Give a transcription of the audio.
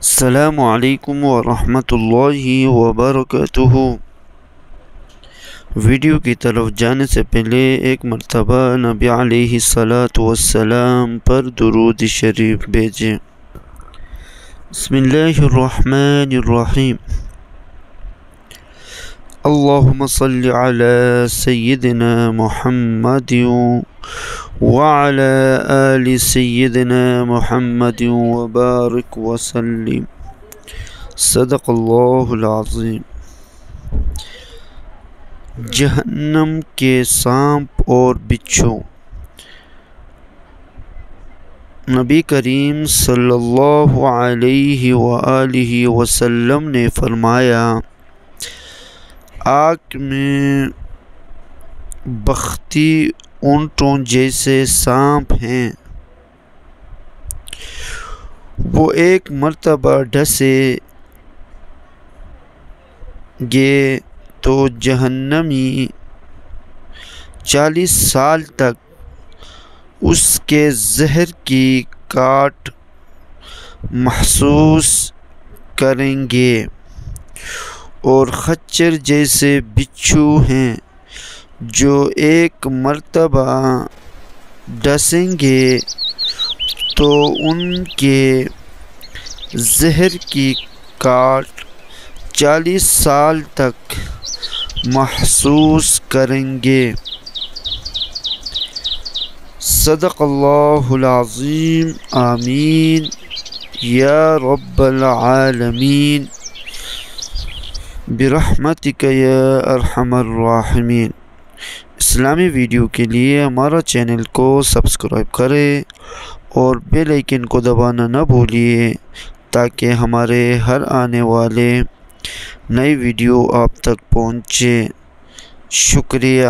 السلام علیکم ورحمۃ اللہ وبرکاتہ۔ ویڈیو کی طرف جانے سے پہلے ایک مرتبہ نبی علیہ السلام پر درود شریف بھیجیں۔ بسم اللہ الرحمن الرحیم۔ اللہم صلی علی سیدنا محمد وعلى آل سيدنا محمد وبارك وسلم۔ صدق اللہ العظیم۔ جہنم کے سانپ اور بچھو۔ نبی کریم صلی اللہ علیہ وآلہ وسلم نے فرمایا، آگ میں بختی اونٹوں جیسے سانپ ہیں، وہ ایک مرتبہ ڈسے گے تو جہنمی 40 سال تک اس کے زہر کی کاٹ محسوس کریں گے، اور خچر جیسے بچھو ہیں جو ایک مرتبہ ڈسیں گے تو ان کے زہر کی کاٹ 40 سال تک محسوس کریں گے۔ صدق اللہ العظیم۔ آمین یا رب العالمین برحمتک یا ارحم الراحمین۔ اسلامی ویڈیو کے لیے ہمارا چینل کو سبسکرائب کریں اور بیل آئیکن کو دبانا نہ بھولیے تاکہ ہمارے ہر آنے والے نئی ویڈیو آپ تک پہنچے۔ شکریہ۔